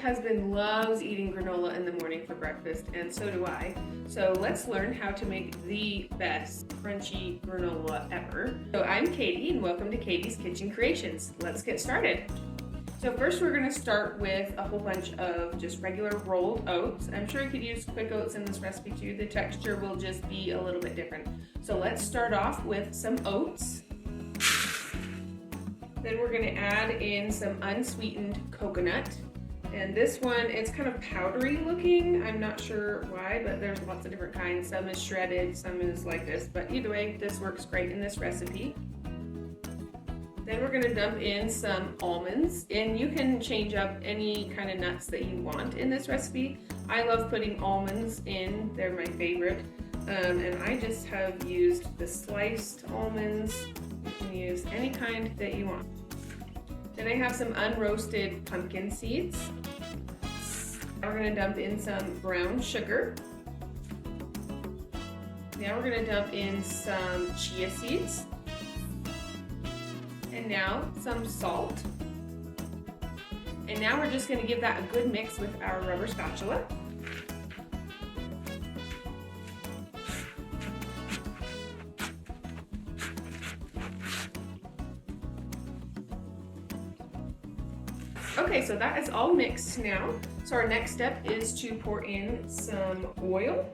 husband loves eating granola in the morning for breakfast, and so do I. So let's learn how to make the best crunchy granola ever. So I'm Katie, and welcome to Katie's Kitchen Creations. Let's get started. So first we're going to start with a whole bunch of just regular rolled oats. I'm sure you could use quick oats in this recipe too. The texture will just be a little bit different. So let's start off with some oats. Then we're going to add in some unsweetened coconut. And this one, it's kind of powdery looking. I'm not sure why, but there's lots of different kinds. Some is shredded, some is like this. But either way, this works great in this recipe. Then we're going to dump in some almonds. And you can change up any kind of nuts that you want in this recipe. I love putting almonds in. They're my favorite. And I just have used the sliced almonds. You can use any kind that you want. Then I have some unroasted pumpkin seeds. Now we're going to dump in some brown sugar. Now we're going to dump in some chia seeds. And now some salt. And now we're just going to give that a good mix with our rubber spatula. Okay, so that is all mixed now. So our next step is to pour in some oil.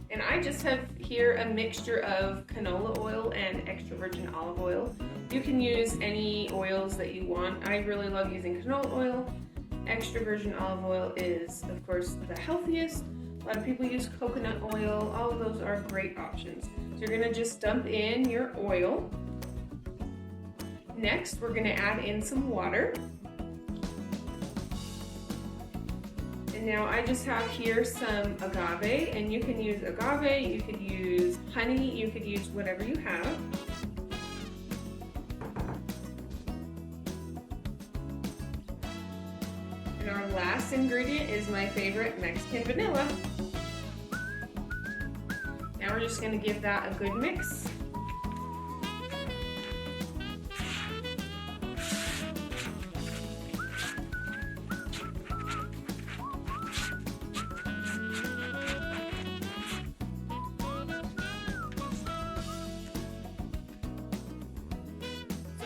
And I just have here a mixture of canola oil and extra virgin olive oil. You can use any oils that you want. I really love using canola oil. Extra virgin olive oil is, of course, the healthiest. A lot of people use coconut oil. All of those are great options. So you're gonna just dump in your oil. Next, we're gonna add in some water. And now I just have here some agave, and you can use agave, you could use honey, you could use whatever you have. And our last ingredient is my favorite, Mexican vanilla. Now we're just going to give that a good mix.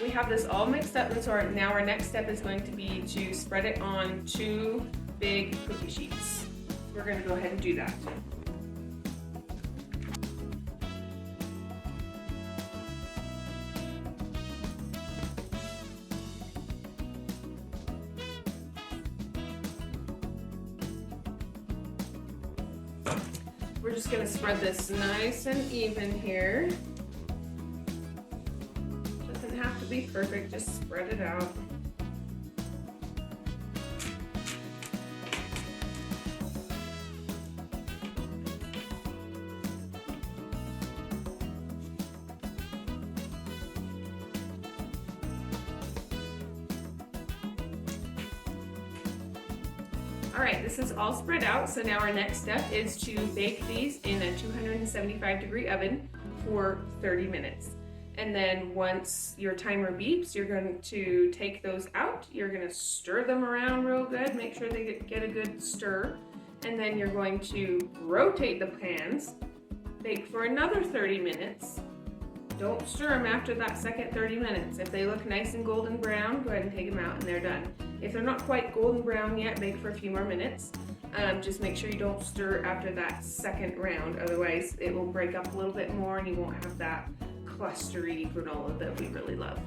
We have this all mixed up, and so now our next step is going to be to spread it on 2 big cookie sheets. We're going to go ahead and do that. We're just going to spread this nice and even here. Have to be perfect, just spread it out. All right, this is all spread out, so now our next step is to bake these in a 275-degree oven for 30 minutes. And then once your timer beeps, you're going to take those out. You're going to stir them around real good, make sure they get a good stir. And then you're going to rotate the pans, bake for another 30 minutes. Don't stir them after that second 30 minutes. If they look nice and golden brown, go ahead and take them out and they're done. If they're not quite golden brown yet, bake for a few more minutes. Just make sure you don't stir after that second round, otherwise it will break up a little bit more and you won't have that clustery granola that we really love.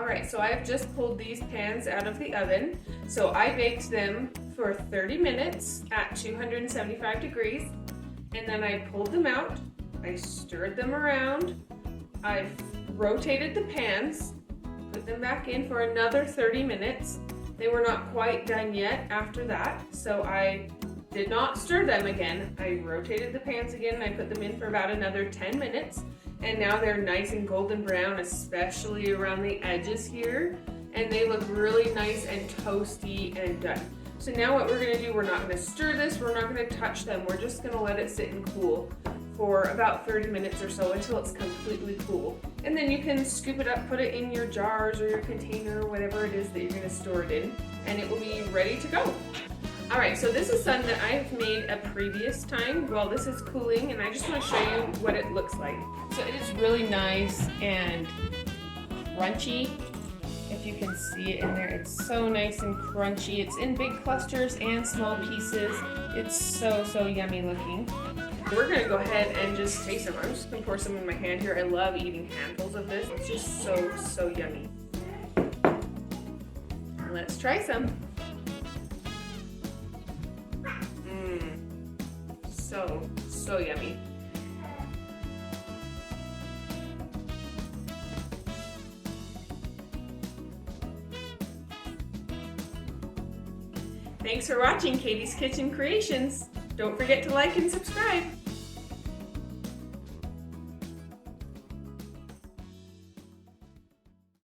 Alright, so I have just pulled these pans out of the oven. So I baked them for 30 minutes at 275 degrees. And then I pulled them out, I stirred them around, I rotated the pans, put them back in for another 30 minutes. They were not quite done yet after that, so I did not stir them again. I rotated the pans again and I put them in for about another 10 minutes. And now they're nice and golden brown, especially around the edges here. And they look really nice and toasty and done. So now what we're gonna do, we're not gonna stir this, we're not gonna touch them. We're just gonna let it sit and cool for about 30 minutes or so until it's completely cool. And then you can scoop it up, put it in your jars or your container, whatever it is that you're gonna store it in, and it will be ready to go. All right, so this is some that I've made a previous time while this is cooling, and I just want to show you what it looks like. So it is really nice and crunchy. If you can see it in there, it's so nice and crunchy. It's in big clusters and small pieces. It's so, so yummy looking. We're gonna go ahead and just taste them. I'm just gonna pour some in my hand here. I love eating handfuls of this. It's just so, so yummy. Let's try some. So yummy. Thanks for watching Caty's Kitchen Creations. Don't forget to like and subscribe.